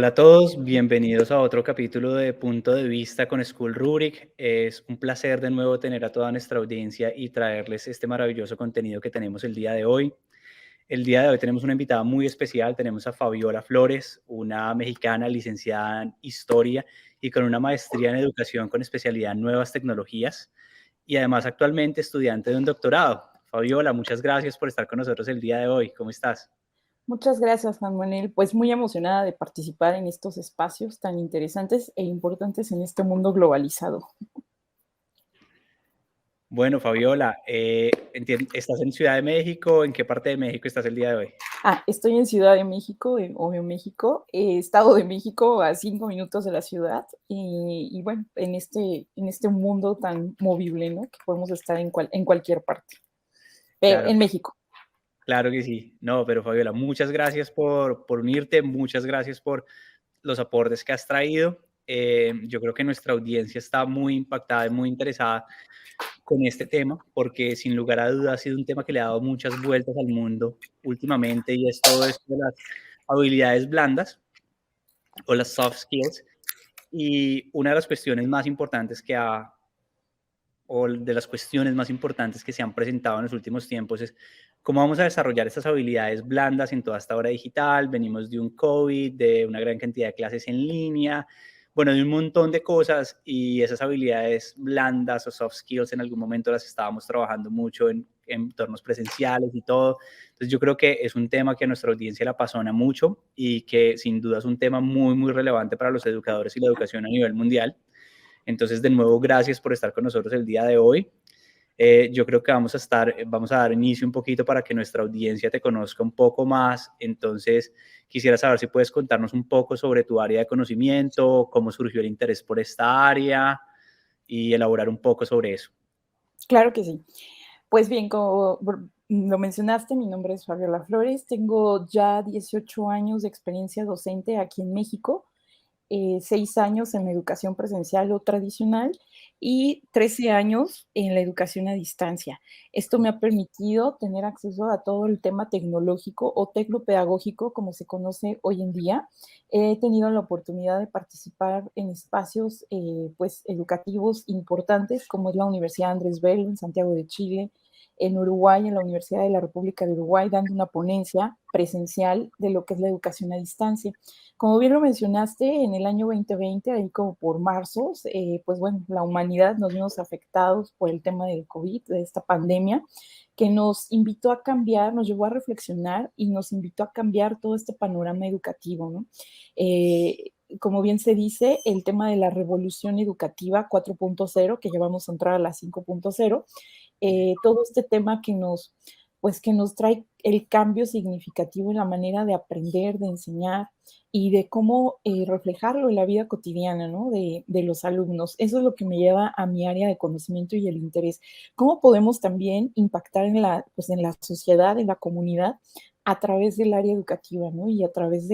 Hola a todos, bienvenidos a otro capítulo de Punto de Vista con School Rubric. Es un placer de nuevo tener a toda nuestra audiencia y traerles este maravilloso contenido que tenemos el día de hoy. El día de hoy tenemos una invitada muy especial, tenemos a Fabiola Flores, una mexicana licenciada en Historia y con una maestría en Educación con especialidad en Nuevas Tecnologías y además actualmente estudiante de un doctorado. Fabiola, muchas gracias por estar con nosotros el día de hoy. ¿Cómo estás? Muchas gracias, Juan Manuel. Pues muy emocionada de participar en estos espacios tan interesantes e importantes en este mundo globalizado. Bueno, Fabiola, ¿estás en Ciudad de México? ¿En qué parte de México estás el día de hoy? Estoy en Ciudad de México, en Obvio México, Estado de México, a 5 minutos de la ciudad. Y bueno, en este mundo tan movible, ¿no? Que podemos estar en cualquier parte, pero Claro, en México. claro que sí. No, pero Fabiola, muchas gracias por unirte, muchas gracias por los aportes que has traído. Yo creo que nuestra audiencia está muy impactada y muy interesada con este tema, porque sin lugar a dudas ha sido un tema que le ha dado muchas vueltas al mundo últimamente y es todo esto de las habilidades blandas o las soft skills. Y una de las cuestiones más importantes o de las cuestiones más importantes que se han presentado en los últimos tiempos es cómo vamos a desarrollar estas habilidades blandas en toda esta hora digital. Venimos de un COVID, de una gran cantidad de clases en línea, bueno, de un montón de cosas y esas habilidades blandas o soft skills en algún momento las estábamos trabajando mucho en entornos presenciales y todo. Entonces yo creo que es un tema que a nuestra audiencia le apasiona mucho y que sin duda es un tema muy, muy relevante para los educadores y la educación a nivel mundial. Entonces, de nuevo, gracias por estar con nosotros el día de hoy. Yo creo que vamos a dar inicio un poquito para que nuestra audiencia te conozca un poco más. Entonces, quisiera saber si puedes contarnos un poco sobre tu área de conocimiento, cómo surgió el interés por esta área y elaborar un poco sobre eso. Claro que sí. Pues bien, como lo mencionaste, mi nombre es Fabiola Flores, tengo ya 18 años de experiencia docente aquí en México, 6 años en la educación presencial o tradicional y 13 años en la educación a distancia. Esto me ha permitido tener acceso a todo el tema tecnológico o tecnopedagógico, como se conoce hoy en día. He tenido la oportunidad de participar en espacios pues, educativos importantes, como es la Universidad Andrés Bello en Santiago de Chile, en Uruguay, en la Universidad de la República de Uruguay, dando una ponencia presencial de lo que es la educación a distancia. Como bien lo mencionaste, en el año 2020, ahí como por marzo, pues bueno, la humanidad nos vimos afectados por el tema del COVID, de esta pandemia, que nos invitó a cambiar, nos llevó a reflexionar y nos invitó a cambiar todo este panorama educativo, ¿no? Como bien se dice, el tema de la revolución educativa 4.0, que ya vamos a entrar a la 5.0, todo este tema pues que nos trae el cambio significativo en la manera de aprender, de enseñar y de cómo reflejarlo en la vida cotidiana, ¿no? De los alumnos. Eso es lo que me lleva a mi área de conocimiento y el interés. ¿Cómo podemos también impactar pues en la sociedad, en la comunidad, a través del área educativa, ¿no? Y a través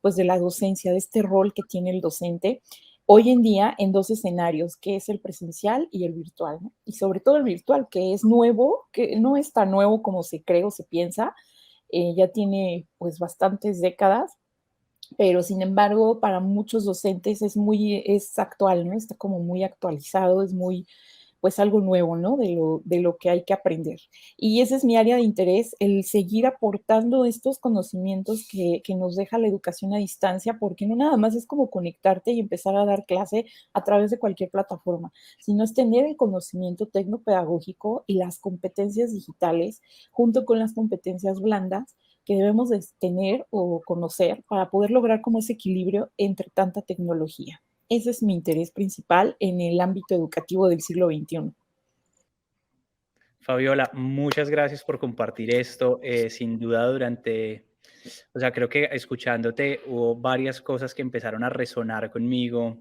pues de la docencia, de este rol que tiene el docente hoy en día en dos escenarios, que es el presencial y el virtual, ¿no? Y sobre todo el virtual, que es nuevo, que no es tan nuevo como se cree o se piensa, ya tiene pues bastantes décadas, pero sin embargo para muchos docentes es actual, ¿no? Está como muy actualizado, es muy pues algo nuevo, ¿no? De lo que hay que aprender. Y ese es mi área de interés, el seguir aportando estos conocimientos que nos deja la educación a distancia, porque no nada más es como conectarte y empezar a dar clase a través de cualquier plataforma, sino es tener el conocimiento tecnopedagógico y las competencias digitales junto con las competencias blandas que debemos de tener o conocer para poder lograr como ese equilibrio entre tanta tecnología. Ese es mi interés principal en el ámbito educativo del siglo XXI. Fabiola, muchas gracias por compartir esto. Sin duda, o sea, creo que escuchándote hubo varias cosas que empezaron a resonar conmigo.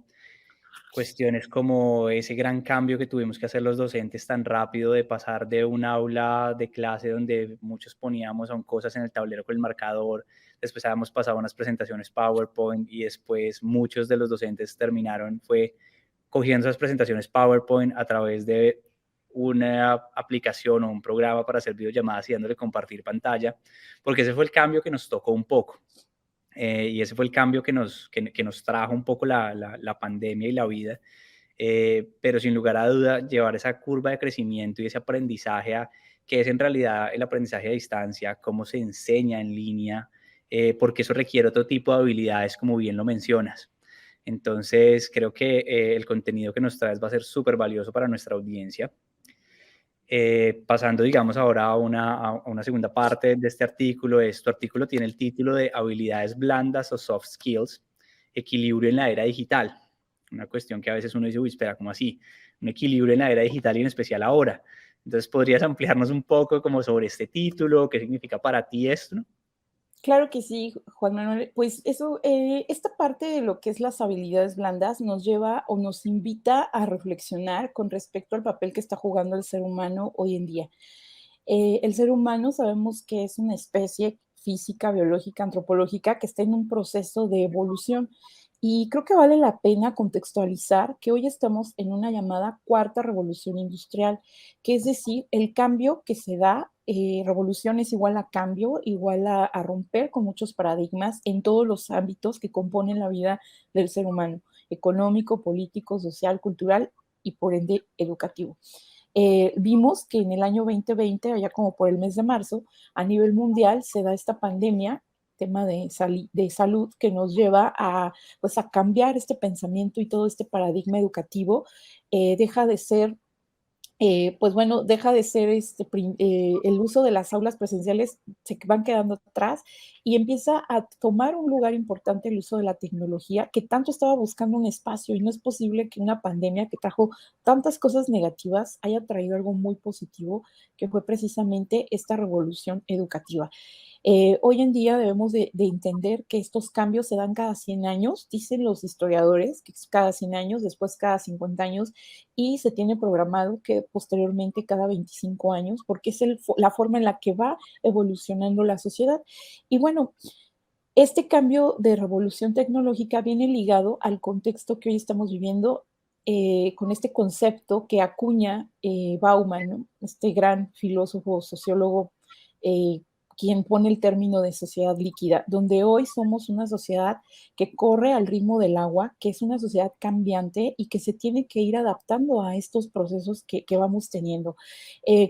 Cuestiones como ese gran cambio que tuvimos que hacer los docentes tan rápido de pasar de un aula de clase donde muchos poníamos aún cosas en el tablero con el marcador, después habíamos pasado unas presentaciones PowerPoint y después muchos de los docentes terminaron fue cogiendo esas presentaciones PowerPoint a través de una aplicación o un programa para hacer videollamadas y dándole compartir pantalla, porque ese fue el cambio que nos tocó un poco. y ese fue el cambio que nos trajo un poco la pandemia y la vida. Pero sin lugar a duda, llevar esa curva de crecimiento y ese aprendizaje que es en realidad el aprendizaje a distancia, cómo se enseña en línea, porque eso requiere otro tipo de habilidades, como bien lo mencionas. Entonces, creo que el contenido que nos traes va a ser súper valioso para nuestra audiencia. Pasando, digamos, ahora a una segunda parte de este artículo. Tu artículo tiene el título de Habilidades blandas o soft skills, equilibrio en la era digital. Una cuestión que a veces uno dice, uy, espera, ¿cómo así? Un equilibrio en la era digital y en especial ahora. Entonces, ¿podrías ampliarnos un poco como sobre este título? ¿Qué significa para ti esto? Claro que sí, Juan Manuel. Pues eso, esta parte de lo que es las habilidades blandas nos lleva o nos invita a reflexionar con respecto al papel que está jugando el ser humano hoy en día. El ser humano sabemos que es una especie física, biológica, antropológica que está en un proceso de evolución. Y creo que vale la pena contextualizar que hoy estamos en una llamada cuarta revolución industrial, que es decir, el cambio que se da, revolución es igual a cambio, igual a romper con muchos paradigmas en todos los ámbitos que componen la vida del ser humano, económico, político, social, cultural y por ende educativo. Vimos que en el año 2020, allá como por el mes de marzo, a nivel mundial se da esta pandemia, tema de salud, que nos lleva a, pues, a cambiar este pensamiento y todo este paradigma educativo. Deja de ser pues bueno, deja de ser el uso de las aulas presenciales, se van quedando atrás y empieza a tomar un lugar importante el uso de la tecnología que tanto estaba buscando un espacio y no es posible que una pandemia que trajo tantas cosas negativas haya traído algo muy positivo que fue precisamente esta revolución educativa. Hoy en día debemos de entender que estos cambios se dan cada 100 años, dicen los historiadores, que es cada 100 años, después cada 50 años, y se tiene programado que posteriormente cada 25 años, porque es la forma en la que va evolucionando la sociedad. Y bueno, este cambio de revolución tecnológica viene ligado al contexto que hoy estamos viviendo con este concepto que acuña Bauman, ¿no? Este gran filósofo, sociólogo, eh, quien pone el término de sociedad líquida, donde hoy somos una sociedad que corre al ritmo del agua, que es una sociedad cambiante y que se tiene que ir adaptando a estos procesos que vamos teniendo.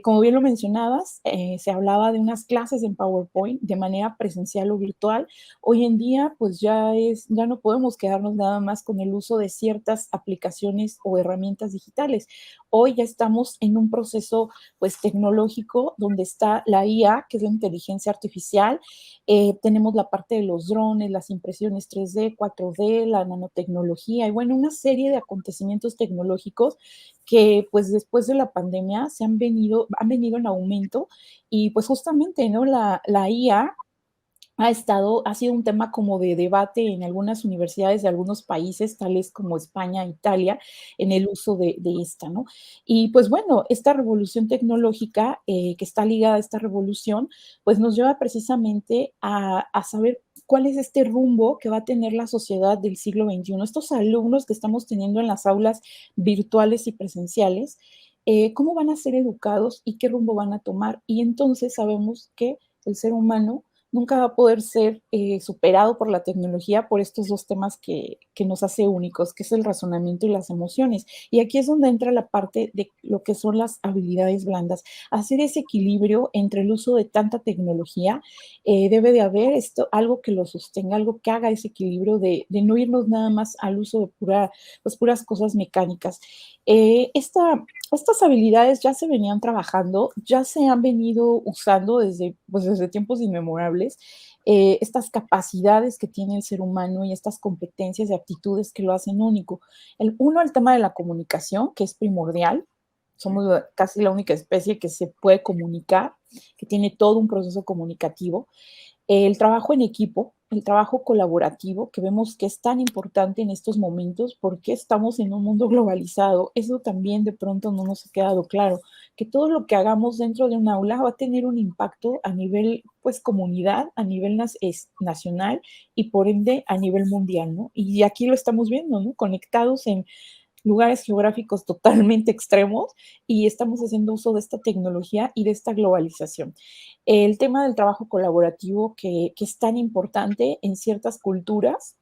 Como bien lo mencionabas, se hablaba de unas clases en PowerPoint de manera presencial o virtual. Hoy en día, pues ya no podemos quedarnos nada más con el uso de ciertas aplicaciones o herramientas digitales. Hoy ya estamos en un proceso, pues, tecnológico donde está la IA, que es la inteligencia artificial. Tenemos la parte de los drones, las impresiones 3D, 4D, la nanotecnología y bueno, una serie de acontecimientos tecnológicos que pues después de la pandemia han venido en aumento y pues justamente, ¿no? La IA ha sido un tema como de debate en algunas universidades de algunos países, tales como España, Italia, en el uso de esta, ¿no? Y pues bueno, esta revolución tecnológica que está ligada a esta revolución, pues nos lleva precisamente a saber cuál es este rumbo que va a tener la sociedad del siglo XXI. Estos alumnos que estamos teniendo en las aulas virtuales y presenciales, cómo van a ser educados y qué rumbo van a tomar. Y entonces sabemos que el ser humano nunca va a poder ser superado por la tecnología por estos dos temas que nos hace únicos, que es el razonamiento y las emociones. Y aquí es donde entra la parte de lo que son las habilidades blandas. Hacer ese equilibrio entre el uso de tanta tecnología, debe de haber algo que lo sostenga, algo que haga ese equilibrio de no irnos nada más al uso de pues, puras cosas mecánicas. Estas habilidades ya se venían trabajando, ya se han venido usando pues desde tiempos inmemorables. Estas capacidades que tiene el ser humano y estas competencias y aptitudes que lo hacen único. El tema de la comunicación, que es primordial. Somos casi la única especie que se puede comunicar, que tiene todo un proceso comunicativo. El trabajo en equipo, el trabajo colaborativo, que vemos que es tan importante en estos momentos porque estamos en un mundo globalizado. Eso también de pronto no nos ha quedado claro, que todo lo que hagamos dentro de un aula va a tener un impacto a nivel, pues, comunidad, a nivel nacional y por ende a nivel mundial, ¿no? Y aquí lo estamos viendo, ¿no? Conectados en lugares geográficos totalmente extremos y estamos haciendo uso de esta tecnología y de esta globalización. El tema del trabajo colaborativo que es tan importante en ciertas culturas,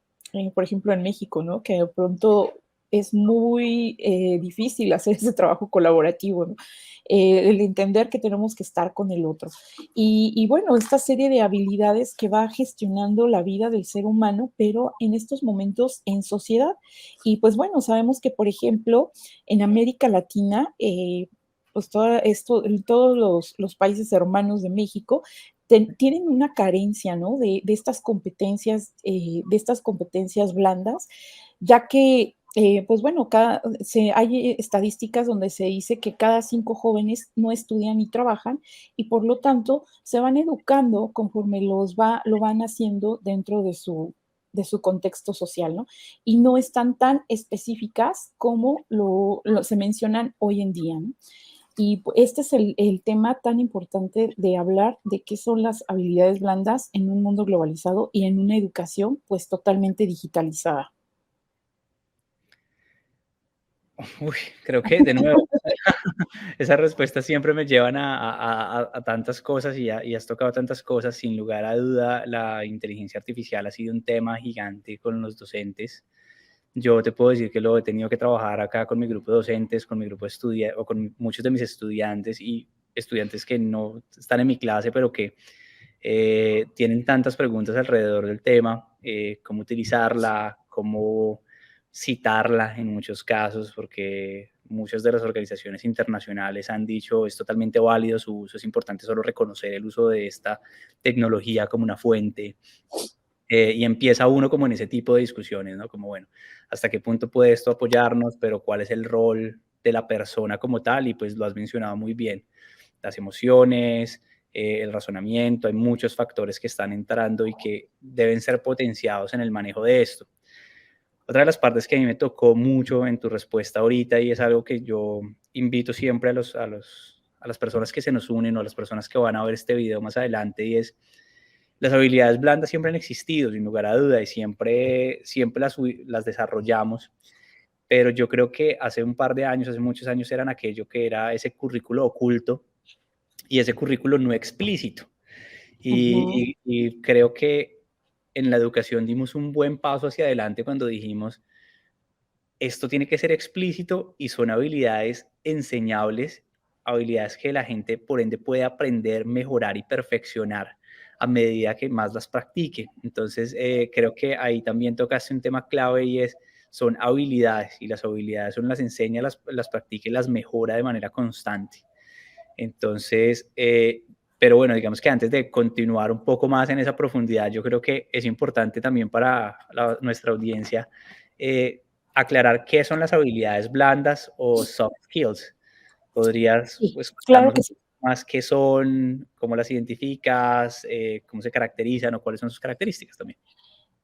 por ejemplo en México, ¿no? Que de pronto es muy difícil hacer ese trabajo colaborativo, ¿no? El entender que tenemos que estar con el otro. Y bueno, esta serie de habilidades que va gestionando la vida del ser humano, pero en estos momentos en sociedad. Y pues bueno, sabemos que, por ejemplo, en América Latina, pues todo esto, todos los países hermanos de México tienen una carencia, ¿no? De estas competencias blandas, ya que pues bueno, hay estadísticas donde se dice que cada 5 jóvenes no estudian ni trabajan y por lo tanto se van educando conforme lo van haciendo dentro de su contexto social, ¿no? Y no están tan específicas como se mencionan hoy en día, ¿no? Y este es el tema tan importante de hablar de qué son las habilidades blandas en un mundo globalizado y en una educación pues totalmente digitalizada. Uy, creo que de nuevo, esas respuestas siempre me llevan a tantas cosas y has tocado tantas cosas. Sin lugar a duda, la inteligencia artificial ha sido un tema gigante con los docentes. Yo te puedo decir que lo he tenido que trabajar acá con mi grupo de docentes, con mi grupo de estudiantes o con muchos de mis estudiantes y estudiantes que no están en mi clase, pero que tienen tantas preguntas alrededor del tema, cómo utilizarla, cómo citarla en muchos casos, porque muchas de las organizaciones internacionales han dicho es totalmente válido su uso, es importante solo reconocer el uso de esta tecnología como una fuente. Y empieza uno como en ese tipo de discusiones, ¿no? Como, bueno, ¿hasta qué punto puede esto apoyarnos? Pero ¿cuál es el rol de la persona como tal? Y pues lo has mencionado muy bien. Las emociones, el razonamiento, hay muchos factores que están entrando y que deben ser potenciados en el manejo de esto. Otra de las partes que a mí me tocó mucho en tu respuesta ahorita y es algo que yo invito siempre a las personas que se nos unen o a las personas que van a ver este video más adelante y es las habilidades blandas siempre han existido, sin lugar a duda, y siempre las desarrollamos, pero yo creo que hace un par de años, hace muchos años, eran aquello que era ese currículo oculto y ese currículo no explícito. Ujú. Y creo que en la educación dimos un buen paso hacia adelante cuando dijimos, esto tiene que ser explícito y son habilidades enseñables, habilidades que la gente por ende puede aprender, mejorar y perfeccionar a medida que más las practique. Entonces, creo que ahí también tocaste un tema clave y son habilidades y las habilidades son las enseña, las practica y las mejora de manera constante. Entonces, pero bueno, digamos que antes de continuar un poco más en esa profundidad, yo creo que es importante también para nuestra audiencia eh, aclarar qué son las habilidades blandas o soft skills. ¿Podrías Sí, pues, claro contarnos que un sí. poco más qué son, cómo las identificas, cómo se caracterizan o cuáles son sus características también?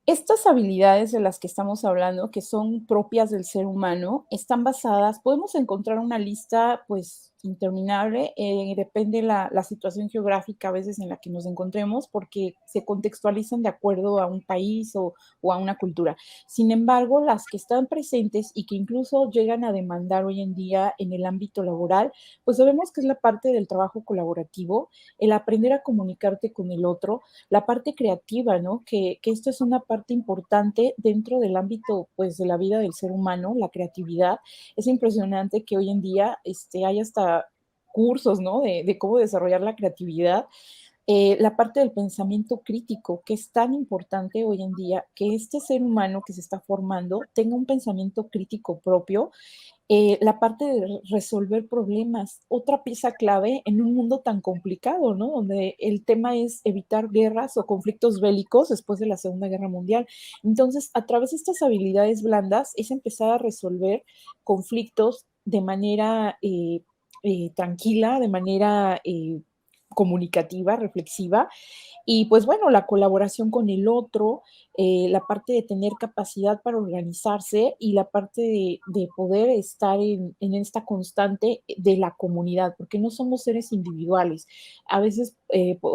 Estas habilidades de las que estamos hablando, que son propias del ser humano, están basadas, podemos encontrar una lista pues interminable, depende la situación geográfica a veces en la que nos encontremos, porque se contextualizan de acuerdo a un país o a una cultura. Sin embargo, las que están presentes y que incluso llegan a demandar hoy en día en el ámbito laboral, pues sabemos que es la parte del trabajo colaborativo, el aprender a comunicarte con el otro, la parte creativa, ¿no? Que esto es una parte importante dentro del ámbito, pues, de la vida del ser humano, la creatividad. Es impresionante que hoy en día hay hasta cursos, ¿no? De cómo desarrollar la creatividad. La parte del pensamiento crítico, que es tan importante hoy en día, que este ser humano que se está formando tenga un pensamiento crítico propio, la parte de resolver problemas, otra pieza clave en un mundo tan complicado, ¿no? Donde el tema es evitar guerras o conflictos bélicos después de la Segunda Guerra Mundial. Entonces, a través de estas habilidades blandas es empezar a resolver conflictos de manera tranquila, de manera comunicativa, reflexiva, y pues bueno, la colaboración con el otro, la parte de tener capacidad para organizarse y la parte de poder estar en esta constante de la comunidad, porque no somos seres individuales. A veces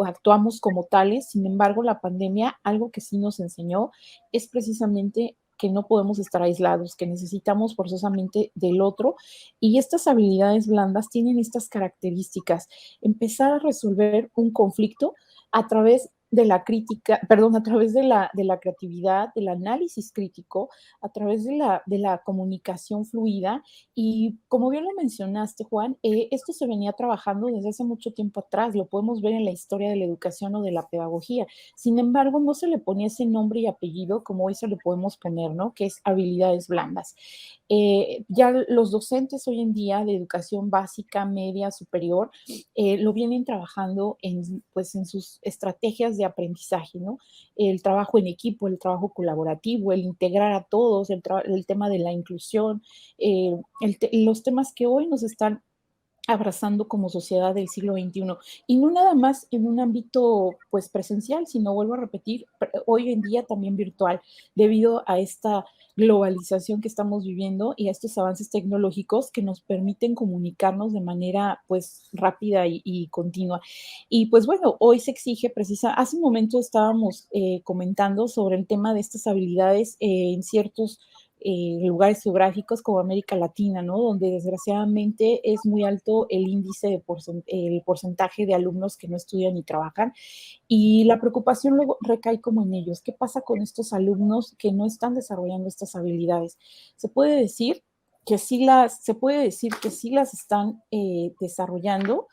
actuamos como tales, sin embargo, la pandemia, algo que sí nos enseñó es precisamente que no podemos estar aislados, que necesitamos forzosamente del otro. Y estas habilidades blandas tienen estas características: empezar a resolver un conflicto a través de la crítica, perdón, a través de la creatividad, del análisis crítico, a través de la comunicación fluida. Y como bien lo mencionaste, Juan, esto se venía trabajando desde hace mucho tiempo atrás, lo podemos ver en la historia de la educación o de la pedagogía. Sin embargo, no se le ponía ese nombre y apellido como hoy se le podemos poner, ¿no? Que es habilidades blandas. Ya los docentes hoy en día de educación básica, media, superior, lo vienen trabajando en, pues, en sus estrategias de aprendizaje, ¿no? El trabajo en equipo, el trabajo colaborativo, el integrar a todos, el tema de la inclusión, los temas que hoy nos están abrazando como sociedad del siglo XXI. Y no nada más en un ámbito pues presencial, sino vuelvo a repetir, hoy en día también virtual, debido a esta globalización que estamos viviendo y a estos avances tecnológicos que nos permiten comunicarnos de manera pues rápida y continua. Y pues bueno, hoy se exige hace un momento estábamos comentando sobre el tema de estas habilidades en ciertos lugares geográficos como América Latina, ¿no? Donde desgraciadamente es muy alto el índice el porcentaje de alumnos que no estudian y trabajan. Y la preocupación luego recae como en ellos. ¿Qué pasa con estos alumnos que no están desarrollando estas habilidades? Se puede decir se puede decir que sí las están desarrollando,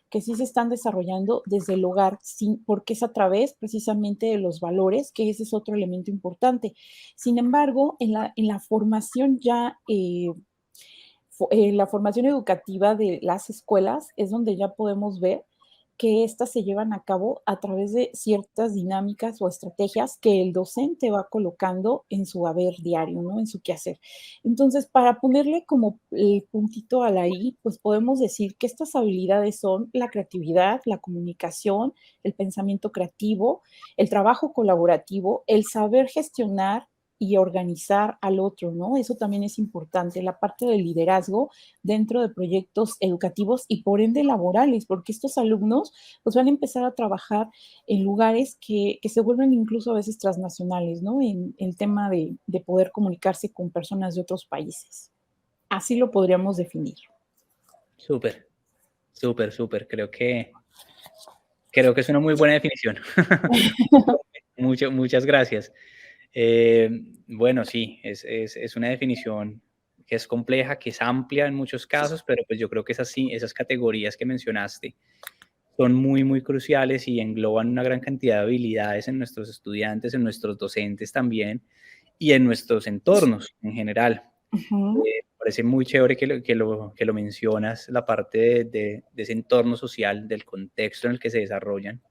que sí se están desarrollando desde el hogar, porque es a través precisamente de los valores, que ese es otro elemento importante. Sin embargo, en la formación ya, la formación educativa de las escuelas es donde ya podemos ver que estas se llevan a cabo a través de ciertas dinámicas o estrategias que el docente va colocando en su haber diario, ¿no? En su quehacer. Entonces, para ponerle como el puntito a la I, pues podemos decir que estas habilidades son la creatividad, la comunicación, el pensamiento creativo, el trabajo colaborativo, el saber gestionar y organizar al otro, ¿no? Eso también es importante, la parte del liderazgo dentro de proyectos educativos y por ende laborales, porque estos alumnos pues van a empezar a trabajar en lugares que se vuelven incluso a veces transnacionales, ¿no? En el tema de poder comunicarse con personas de otros países. Así lo podríamos definir. Súper, súper, súper. Creo que es una muy buena definición. Muchas gracias. Bueno, sí, es una definición que es compleja, que es amplia en muchos casos, pero pues yo creo que esas categorías que mencionaste son muy, muy cruciales y engloban una gran cantidad de habilidades en nuestros estudiantes, en nuestros docentes también y en nuestros entornos en general. Ujú. Parece muy chévere que lo mencionas, la parte de ese entorno social, del contexto en el que se desarrollan,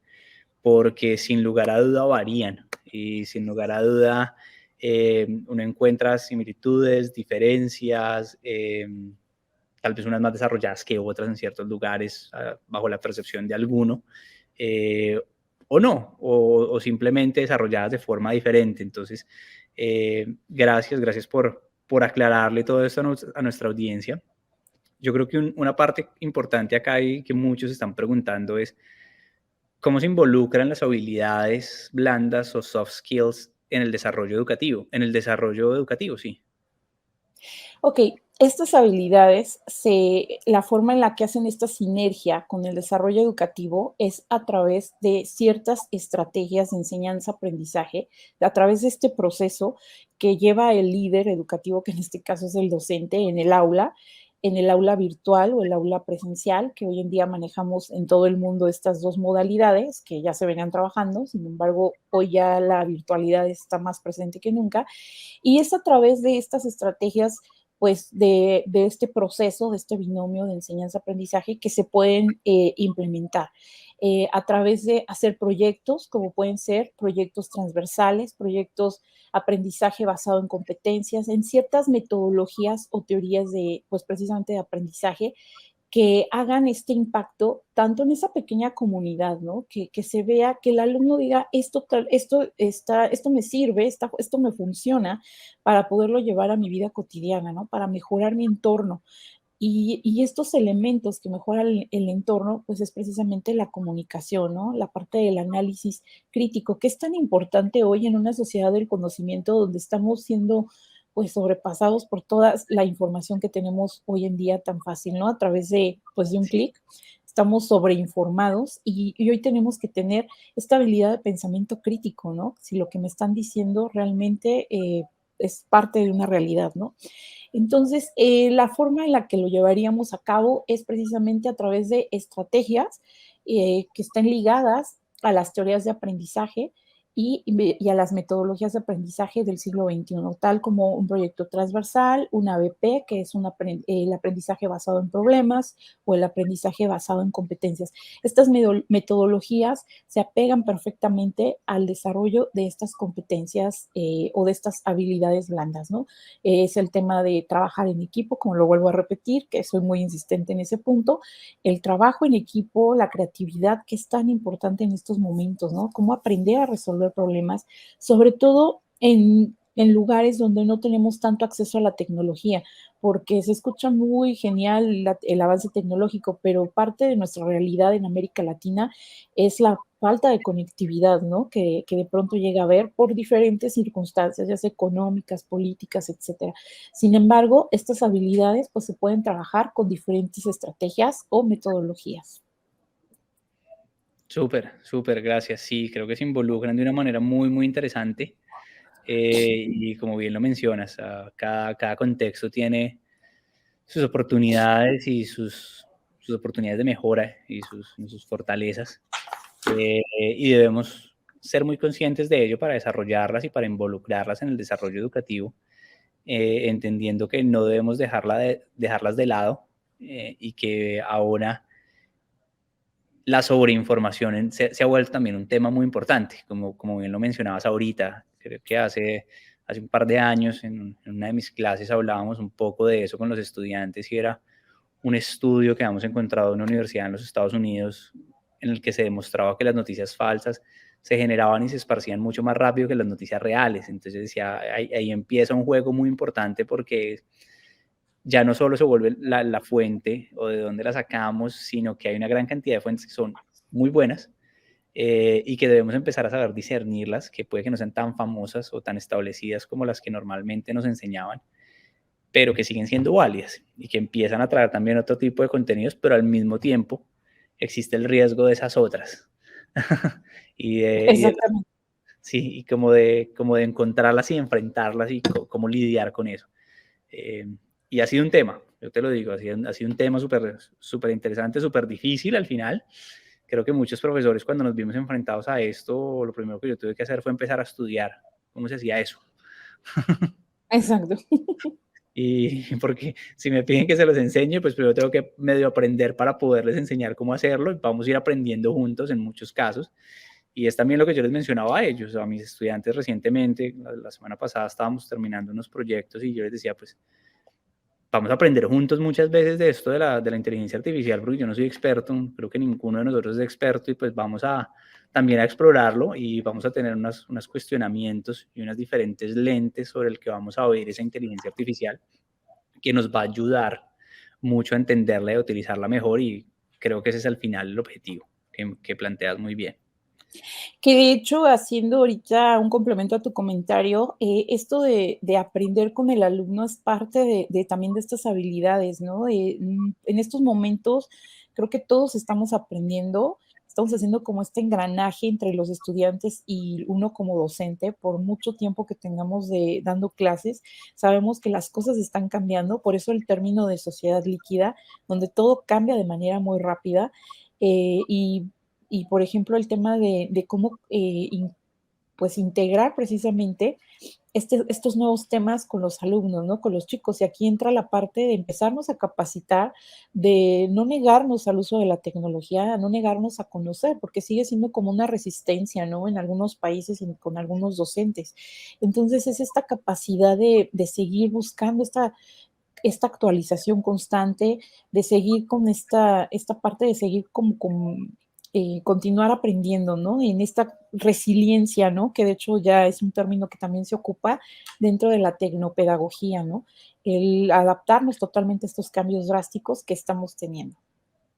porque sin lugar a duda varían y sin lugar a duda uno encuentra similitudes, diferencias, tal vez unas más desarrolladas que otras en ciertos lugares, bajo la percepción de alguno, eh, o no, o simplemente desarrolladas de forma diferente. Entonces, gracias por aclararle todo esto a nuestra audiencia. Yo creo que una parte importante acá y que muchos están preguntando es, ¿cómo se involucran las habilidades blandas o soft skills en el desarrollo educativo? En el desarrollo educativo, sí. Ok, estas habilidades, la forma en la que hacen esta sinergia con el desarrollo educativo es a través de ciertas estrategias de enseñanza-aprendizaje, a través de este proceso que lleva el líder educativo, que en este caso es el docente, en el aula virtual o el aula presencial, que hoy en día manejamos en todo el mundo estas dos modalidades que ya se venían trabajando, sin embargo, hoy ya la virtualidad está más presente que nunca, y es a través de estas estrategias pues de este proceso, de este binomio de enseñanza-aprendizaje que se pueden implementar a través de hacer proyectos, como pueden ser proyectos transversales, proyectos aprendizaje basado en competencias, en ciertas metodologías o teorías de, pues precisamente de aprendizaje que hagan este impacto tanto en esa pequeña comunidad, ¿no? Que se vea, que el alumno diga, esto me sirve, esto me funciona para poderlo llevar a mi vida cotidiana, ¿no? Para mejorar mi entorno. Y estos elementos que mejoran el entorno, pues es precisamente la comunicación, ¿no? La parte del análisis crítico, que es tan importante hoy en una sociedad del conocimiento donde estamos siendo pues sobrepasados por toda la información que tenemos hoy en día tan fácil, ¿no? A través de, pues, de un Sí, clic, estamos sobreinformados y hoy tenemos que tener esta habilidad de pensamiento crítico, ¿no? Si lo que me están diciendo realmente es parte de una realidad, ¿no? Entonces, la forma en la que lo llevaríamos a cabo es precisamente a través de estrategias que estén ligadas a las teorías de aprendizaje y a las metodologías de aprendizaje del siglo XXI, tal como un proyecto transversal, un ABP, que es el aprendizaje basado en problemas o el aprendizaje basado en competencias. Estas metodologías se apegan perfectamente al desarrollo de estas competencias o de estas habilidades blandas, ¿no? Es el tema de trabajar en equipo, como lo vuelvo a repetir, que soy muy insistente en ese punto, el trabajo en equipo, la creatividad, que es tan importante en estos momentos, ¿no? Cómo aprender a resolver problemas, sobre todo en lugares donde no tenemos tanto acceso a la tecnología, porque se escucha muy genial el avance tecnológico, pero parte de nuestra realidad en América Latina es la falta de conectividad, ¿no? Que de pronto llega a haber por diferentes circunstancias, ya sea económicas, políticas, etcétera. Sin embargo, estas habilidades pues se pueden trabajar con diferentes estrategias o metodologías. súper, súper, gracias. Sí, creo que se involucran de una manera muy, muy interesante. Y como bien lo mencionas, cada contexto tiene sus oportunidades y sus oportunidades de mejora y sus fortalezas. Y debemos ser muy conscientes de ello para desarrollarlas y para involucrarlas en el desarrollo educativo, entendiendo que no debemos dejarlas de lado, y que ahora la sobreinformación se ha vuelto también un tema muy importante, como bien lo mencionabas ahorita. Creo que hace un par de años en una de mis clases hablábamos un poco de eso con los estudiantes y era un estudio que habíamos encontrado en una universidad en los Estados Unidos en el que se demostraba que las noticias falsas se generaban y se esparcían mucho más rápido que las noticias reales. Entonces decía, ahí empieza un juego muy importante porque ya no solo se vuelve la fuente o de dónde la sacamos, sino que hay una gran cantidad de fuentes que son muy buenas, y que debemos empezar a saber discernirlas, que puede que no sean tan famosas o tan establecidas como las que normalmente nos enseñaban, pero que siguen siendo válidas y que empiezan a traer también otro tipo de contenidos, pero al mismo tiempo existe el riesgo de esas otras. Y Exactamente. sí, y como de encontrarlas y enfrentarlas y cómo lidiar con eso. Eh, y ha sido un tema, yo te lo digo, ha sido un tema súper súper interesante, súper difícil al final. Creo que muchos profesores cuando nos vimos enfrentados a esto, lo primero que yo tuve que hacer fue empezar a estudiar cómo se hacía eso. Exacto. Y porque si me piden que se los enseñe, pues primero tengo que medio aprender para poderles enseñar cómo hacerlo y vamos a ir aprendiendo juntos en muchos casos. Y es también lo que yo les mencionaba a ellos, a mis estudiantes recientemente, la semana pasada estábamos terminando unos proyectos y yo les decía, pues vamos a aprender juntos muchas veces de esto de la inteligencia artificial, porque yo no soy experto, creo que ninguno de nosotros es experto y pues vamos a también a explorarlo y vamos a tener unos cuestionamientos y unas diferentes lentes sobre el que vamos a oír esa inteligencia artificial que nos va a ayudar mucho a entenderla y a utilizarla mejor y creo que ese es al final el objetivo que planteas muy bien. Que de hecho, haciendo ahorita un complemento a tu comentario, esto de aprender con el alumno es parte de también de estas habilidades, ¿no? En estos momentos creo que todos estamos aprendiendo, estamos haciendo como este engranaje entre los estudiantes y uno como docente, por mucho tiempo que tengamos dando clases, sabemos que las cosas están cambiando, por eso el término de sociedad líquida, donde todo cambia de manera muy rápida, y por ejemplo, el tema de cómo pues integrar precisamente estos nuevos temas con los alumnos, ¿no? Con los chicos. Y aquí entra la parte de empezarnos a capacitar, de no negarnos al uso de la tecnología, no negarnos a conocer, porque sigue siendo como una resistencia, ¿no? En algunos países y con algunos docentes. Entonces es esta capacidad de seguir buscando esta actualización constante, de seguir con esta parte de seguir como continuar aprendiendo, ¿no? En esta resiliencia, ¿no? Que de hecho ya es un término que también se ocupa dentro de la tecnopedagogía, ¿no? El adaptarnos totalmente a estos cambios drásticos que estamos teniendo.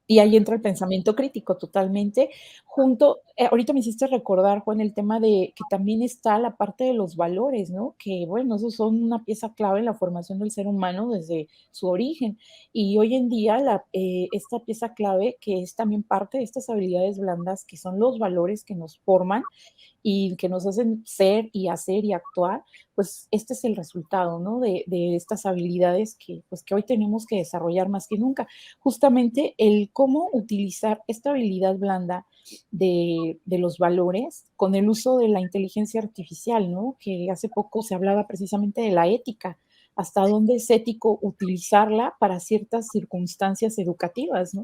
Y ahí entra el pensamiento crítico totalmente, junto ahorita me hiciste recordar, Juan, el tema de que también está la parte de los valores, ¿no? Que, bueno, esos son una pieza clave en la formación del ser humano desde su origen. Y hoy en día esta pieza clave, que es también parte de estas habilidades blandas, que son los valores que nos forman, y que nos hacen ser y hacer y actuar, pues este es el resultado, ¿no? De estas habilidades que, pues, que hoy tenemos que desarrollar más que nunca. Justamente el cómo utilizar esta habilidad blanda de los valores con el uso de la inteligencia artificial, ¿no? Que hace poco se hablaba precisamente de la ética, hasta dónde es ético utilizarla para ciertas circunstancias educativas, ¿no?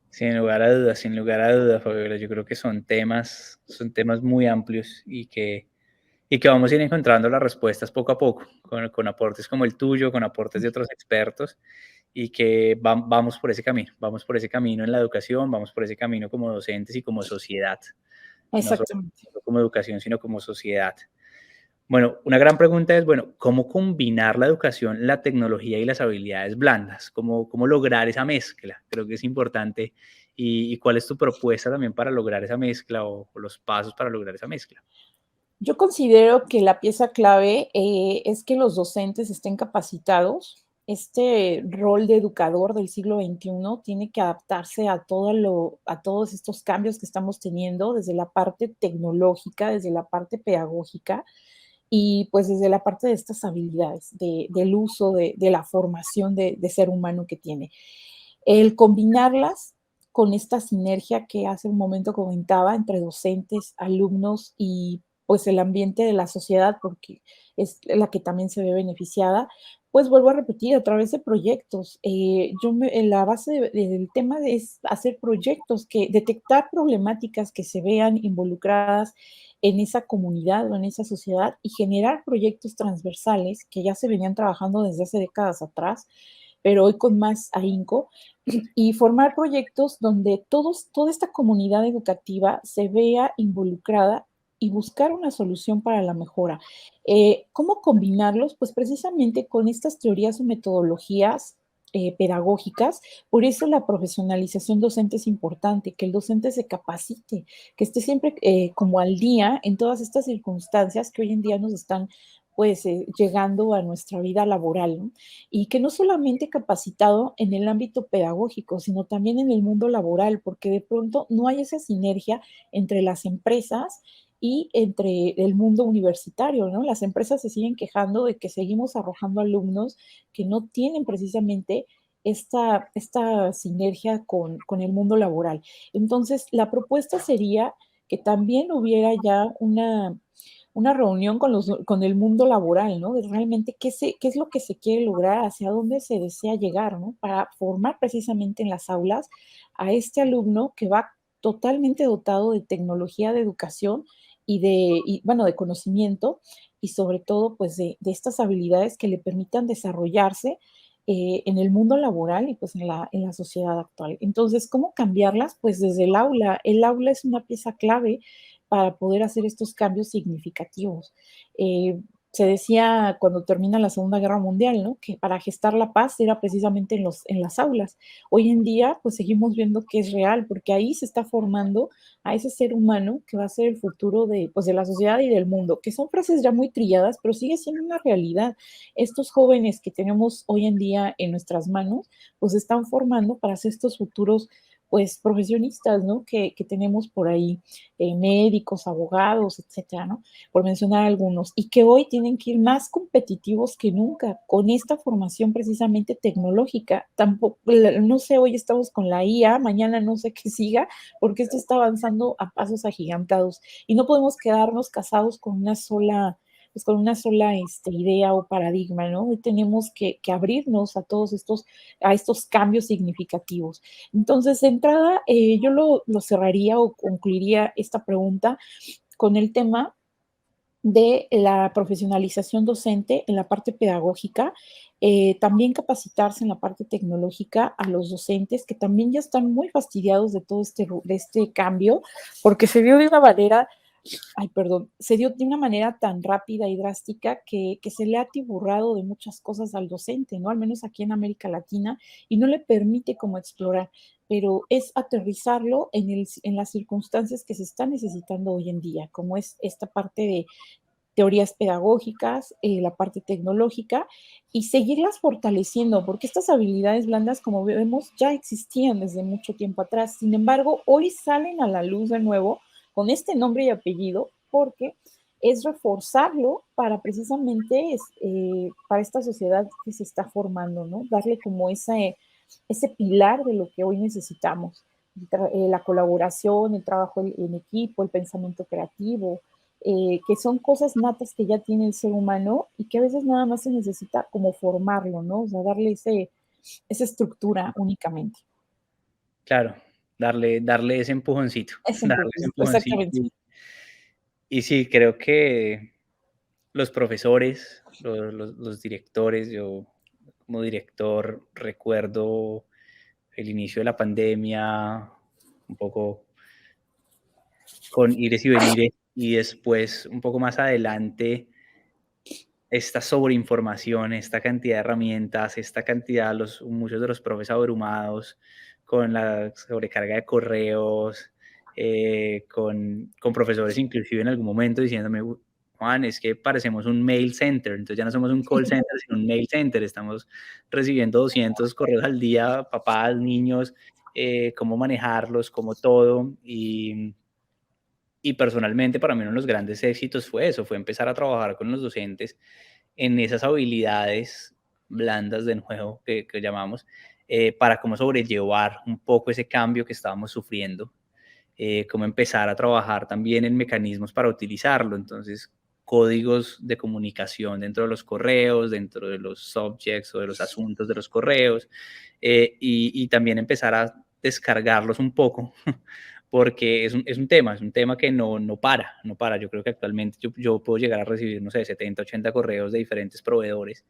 Sin lugar a dudas, Fabiola, yo creo que son temas muy amplios y que vamos a ir encontrando las respuestas poco a poco, con aportes como el tuyo, con aportes de otros expertos, y que vamos por ese camino en la educación, vamos por ese camino como docentes y como sociedad, no solo Exactamente. como educación, sino como sociedad. Bueno, una gran pregunta es, bueno, ¿cómo combinar la educación, la tecnología y las habilidades blandas? ¿Cómo lograr esa mezcla? Creo que es importante. Y cuál es tu propuesta también para lograr esa mezcla o los pasos para lograr esa mezcla? Yo considero que la pieza clave es que los docentes estén capacitados. Este rol de educador del siglo XXI tiene que adaptarse a todos estos cambios que estamos teniendo desde la parte tecnológica, desde la parte pedagógica y pues desde la parte de estas habilidades, del uso, de la formación de ser humano que tiene. El combinarlas con esta sinergia que hace un momento comentaba entre docentes, alumnos y pues el ambiente de la sociedad, porque es la que también se ve beneficiada, pues vuelvo a repetir, a través de proyectos. La base del tema es hacer proyectos, que detectar problemáticas que se vean involucradas en esa comunidad o en esa sociedad y generar proyectos transversales que ya se venían trabajando desde hace décadas atrás, pero hoy con más ahínco, y formar proyectos donde toda esta comunidad educativa se vea involucrada y buscar una solución para la mejora. ¿Cómo combinarlos? Pues precisamente con estas teorías o metodologías pedagógicas. Por eso la profesionalización docente es importante, que el docente se capacite, que esté siempre como al día en todas estas circunstancias que hoy en día nos están pues llegando a nuestra vida laboral, ¿no? Y que no solamente capacitado en el ámbito pedagógico, sino también en el mundo laboral, porque de pronto no hay esa sinergia entre las empresas y entre el mundo universitario, ¿no? Las empresas se siguen quejando de que seguimos arrojando alumnos que no tienen precisamente esta sinergia con el mundo laboral. Entonces, la propuesta sería que también hubiera ya una reunión con el mundo laboral, ¿no? De realmente qué es lo que se quiere lograr, hacia dónde se desea llegar, ¿no? Para formar precisamente en las aulas a este alumno que va totalmente dotado de tecnología de educación bueno, de conocimiento y sobre todo, pues, de estas habilidades que le permitan desarrollarse en el mundo laboral y pues en la sociedad actual. Entonces, ¿cómo cambiarlas? Pues desde el aula. El aula es una pieza clave para poder hacer estos cambios significativos. Se decía cuando termina la Segunda Guerra Mundial, ¿no? Que para gestar la paz era precisamente en las aulas. Hoy en día, pues seguimos viendo que es real, porque ahí se está formando a ese ser humano que va a ser el futuro pues, de la sociedad y del mundo, que son frases ya muy trilladas, pero sigue siendo una realidad. Estos jóvenes que tenemos hoy en día en nuestras manos, pues se están formando para ser estos futuros pues profesionistas, ¿no? Que tenemos por ahí, médicos, abogados, etcétera, ¿no? Por mencionar algunos, y que hoy tienen que ir más competitivos que nunca con esta formación precisamente tecnológica. Tampoco, no sé, hoy estamos con la IA, mañana no sé qué siga, porque esto está avanzando a pasos agigantados y no podemos quedarnos casados con una sola idea o paradigma, ¿no? Hoy tenemos que abrirnos a a estos cambios significativos. Entonces, de entrada, yo lo cerraría o concluiría esta pregunta con el tema de la profesionalización docente en la parte pedagógica, También capacitarse en la parte tecnológica a los docentes que también ya están muy fastidiados de todo de este cambio, porque se dio de una manera, ay, perdón, se dio de una manera tan rápida y drástica que se le ha atiborrado de muchas cosas al docente, ¿no? Al menos aquí en América Latina, y no le permite como explorar, pero es aterrizarlo en las circunstancias que se están necesitando hoy en día, como es esta parte de teorías pedagógicas, la parte tecnológica y seguirlas fortaleciendo, porque estas habilidades blandas, como vemos, ya existían desde mucho tiempo atrás. Sin embargo, hoy salen a la luz de nuevo con este nombre y apellido porque es reforzarlo para precisamente para esta sociedad que se está formando, ¿no? Darle como ese pilar de lo que hoy necesitamos. La colaboración, el trabajo en equipo, el pensamiento creativo, que son cosas natas que ya tiene el ser humano y que a veces nada más se necesita como formarlo, ¿no? O sea, darle esa estructura únicamente. Claro, darle ese empujoncito, Ese darle ese empujoncito, empujoncito. exactamente. Y sí, creo que los profesores, los directores, yo como director recuerdo el inicio de la pandemia, un poco con ires y venires, y después, un poco más adelante, esta sobreinformación, esta cantidad de herramientas, esta cantidad, muchos de los profes abrumados con la sobrecarga de correos, con profesores inclusive en algún momento diciéndome: Juan, es que parecemos un mail center, entonces ya no somos un call center, sino un mail center, estamos recibiendo 200 correos al día, papás, niños, cómo manejarlos, cómo todo, y personalmente para mí uno de los grandes éxitos fue eso, fue empezar a trabajar con los docentes en esas habilidades blandas de nuevo que llamamos, para cómo sobrellevar un poco ese cambio que estábamos sufriendo, cómo empezar a trabajar también en mecanismos para utilizarlo. Entonces, códigos de comunicación dentro de los correos, dentro de los subjects o de los asuntos de los correos, y también empezar a descargarlos un poco, porque es un tema que no para, no para. Yo creo que actualmente yo puedo llegar a recibir, no sé, 70, 80 correos de diferentes proveedores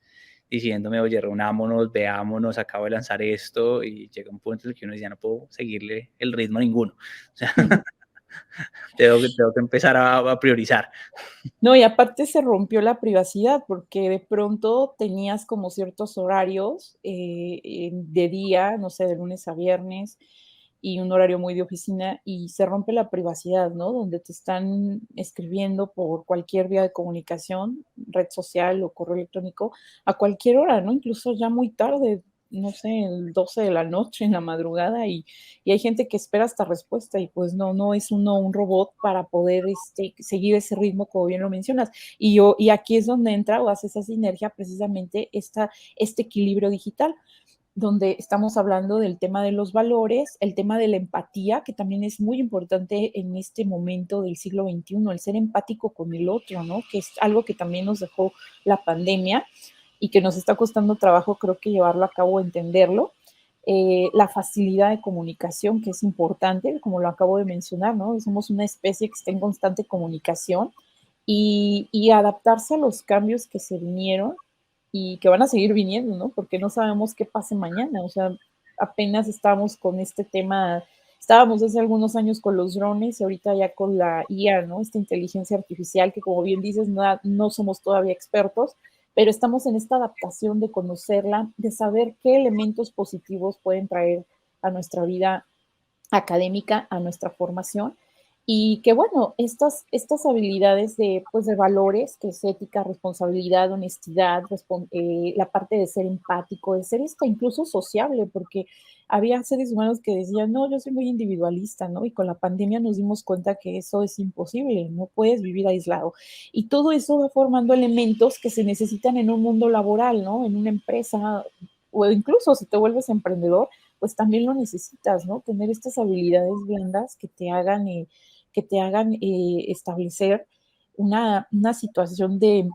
diciéndome, oye, reunámonos, veámonos, acabo de lanzar esto, y llega un punto en el que uno dice, ya no puedo seguirle el ritmo a ninguno. O sea, tengo que empezar a priorizar. No, y aparte se rompió la privacidad, porque de pronto tenías como ciertos horarios, de día, no sé, de lunes a viernes, y un horario muy de oficina, y se rompe la privacidad, ¿no? Donde te están escribiendo por cualquier vía de comunicación, red social o correo electrónico, a cualquier hora, ¿no? Incluso ya muy tarde, no sé, 12 de la noche, en la madrugada, y hay gente que espera esta respuesta y pues no es uno un robot para poder seguir ese ritmo, como bien lo mencionas. Y aquí es donde entra o hace esa sinergia precisamente este equilibrio digital, donde estamos hablando del tema de los valores, el tema de la empatía, que también es muy importante en este momento del siglo XXI, el ser empático con el otro, ¿no? Que es algo que también nos dejó la pandemia y que nos está costando trabajo, creo que llevarlo a cabo, entenderlo. La facilidad de comunicación, que es importante, como lo acabo de mencionar, ¿no? Somos una especie que está en constante comunicación y adaptarse a los cambios que se vinieron y que van a seguir viniendo, ¿no? Porque no sabemos qué pase mañana, o sea, apenas estamos con este tema, estábamos hace algunos años con los drones y ahorita ya con la IA, ¿no? Esta inteligencia artificial que, como bien dices, no somos todavía expertos, pero estamos en esta adaptación de conocerla, de saber qué elementos positivos pueden traer a nuestra vida académica, a nuestra formación. Y que bueno, estas habilidades pues de valores, que es ética, responsabilidad, honestidad, la parte de ser empático, de ser incluso sociable, porque había seres humanos que decían, no, yo soy muy individualista, ¿no? Y con la pandemia nos dimos cuenta que eso es imposible, no puedes vivir aislado. Y todo eso va formando elementos que se necesitan en un mundo laboral, ¿no? En una empresa, o incluso si te vuelves emprendedor, pues también lo necesitas, ¿no? Tener estas habilidades blandas que te hagan establecer una situación de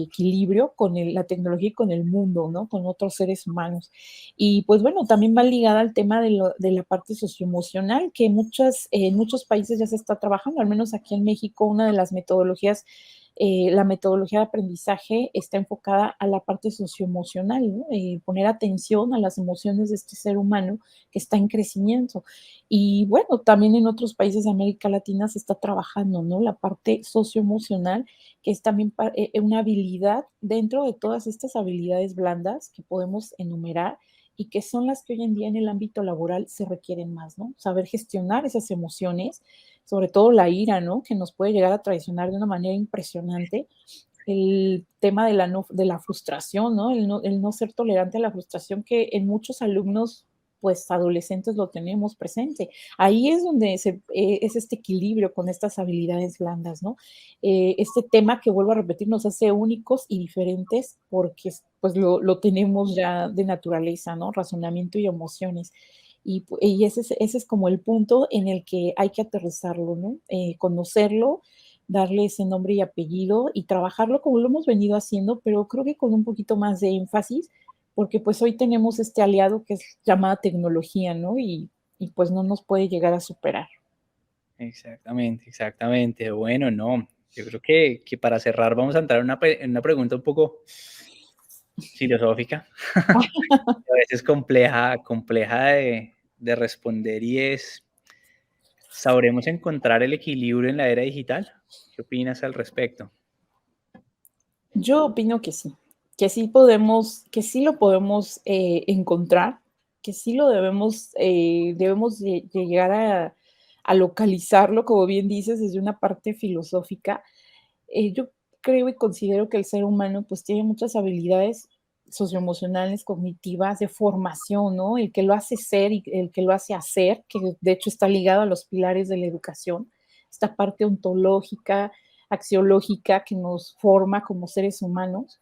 equilibrio con la tecnología y con el mundo, ¿no? Con otros seres humanos. Y pues bueno, también va ligada al tema de la parte socioemocional, que en muchos países ya se está trabajando, al menos aquí en México, una de las metodologías la metodología de aprendizaje está enfocada a la parte socioemocional, ¿no? Poner atención a las emociones de este ser humano que está en crecimiento. Y bueno, también en otros países de América Latina se está trabajando, ¿no? La parte socioemocional, que es también una habilidad dentro de todas estas habilidades blandas que podemos enumerar y que son las que hoy en día en el ámbito laboral se requieren más, ¿no? Saber gestionar esas emociones, sobre todo la ira, ¿no? Que nos puede llegar a traicionar de una manera impresionante. El tema de la frustración, ¿no? El no ser tolerante a la frustración que en muchos alumnos, pues adolescentes lo tenemos presente. Ahí es donde es este equilibrio con estas habilidades blandas, ¿no? Este tema que vuelvo a repetir nos hace únicos y diferentes porque pues lo tenemos ya de naturaleza, ¿no? Razonamiento y emociones. Y ese es como el punto en el que hay que aterrizarlo, ¿no? Conocerlo, darle ese nombre y apellido y trabajarlo como lo hemos venido haciendo, pero creo que con un poquito más de énfasis, porque pues hoy tenemos este aliado que es llamada tecnología, ¿no? Y pues no nos puede llegar a superar. Exactamente, exactamente. Bueno, no, yo creo que para cerrar vamos a entrar en una pregunta un poco filosófica, a veces compleja de responder y es, ¿sabremos encontrar el equilibrio en la era digital? ¿Qué opinas al respecto? Yo opino que sí podemos, que sí lo podemos encontrar, que sí lo debemos de llegar a localizarlo, como bien dices, desde una parte filosófica. Yo creo y considero que el ser humano pues tiene muchas habilidades socioemocionales, cognitivas, de formación, ¿no? El que lo hace ser y el que lo hace hacer, que de hecho está ligado a los pilares de la educación, esta parte ontológica, axiológica que nos forma como seres humanos,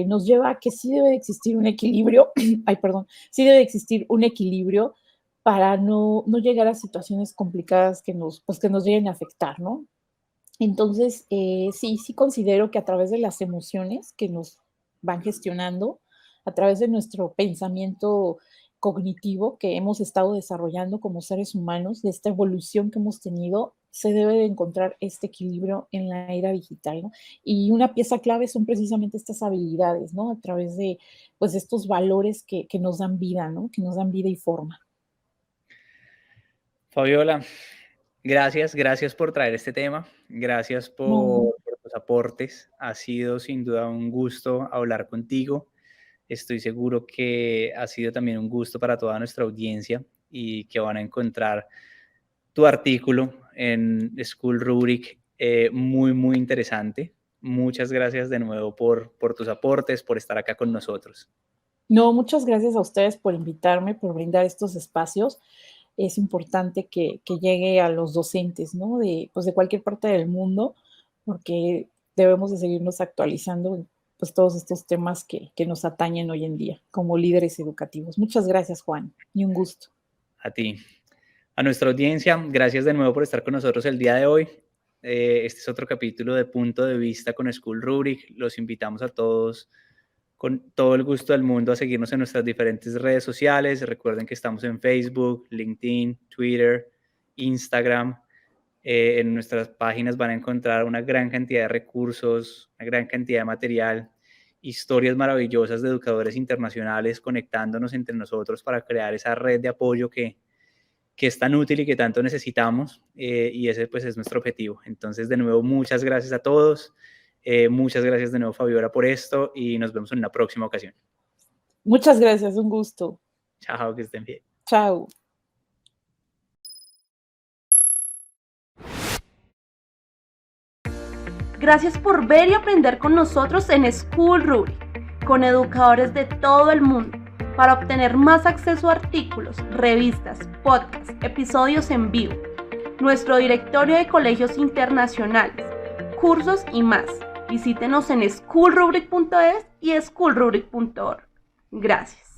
nos lleva a que sí debe de existir un equilibrio, ay, perdón, sí debe de existir un equilibrio para no llegar a situaciones complicadas pues, que nos lleguen a afectar, ¿no? Entonces, sí considero que a través de las emociones que nos van gestionando, a través de nuestro pensamiento cognitivo que hemos estado desarrollando como seres humanos, de esta evolución que hemos tenido, se debe de encontrar este equilibrio en la era digital, ¿no? Y una pieza clave son precisamente estas habilidades, ¿no? A través de, pues, estos valores que nos dan vida, ¿no? Que nos dan vida y forma. Fabiola, gracias por traer este tema, gracias No, por tus aportes, ha sido sin duda un gusto hablar contigo, estoy seguro que ha sido también un gusto para toda nuestra audiencia y que van a encontrar tu artículo en School Rubric muy interesante. Muchas gracias de nuevo por tus aportes, por estar acá con nosotros. no, muchas gracias a ustedes por invitarme, por brindar estos espacios. Es importante que llegue a los docentes, ¿no? Pues de cualquier parte del mundo, porque debemos de seguirnos actualizando en pues todos estos temas que nos atañen hoy en día como líderes educativos. Muchas gracias, Juan, y un gusto. A ti. A nuestra audiencia, gracias de nuevo por estar con nosotros el día de hoy. Este es otro capítulo de Punto de Vista con School Rubric. Los invitamos a todos con todo el gusto del mundo a seguirnos en nuestras diferentes redes sociales. Recuerden que estamos en Facebook, LinkedIn, Twitter, Instagram. En nuestras páginas van a encontrar una gran cantidad de recursos, una gran cantidad de material, historias maravillosas de educadores internacionales conectándonos entre nosotros para crear esa red de apoyo que es tan útil y que tanto necesitamos, y ese pues es nuestro objetivo. Entonces, de nuevo, muchas gracias a todos, muchas gracias de nuevo, Fabiola, por esto, y nos vemos en una próxima ocasión. Muchas gracias, un gusto. Chao, que estén bien. Chao. Gracias por ver y aprender con nosotros en School Rubric, con educadores de todo el mundo. Para obtener más acceso a artículos, revistas, podcasts, episodios en vivo, nuestro directorio de colegios internacionales, cursos y más, visítenos en schoolrubric.es y schoolrubric.org. Gracias.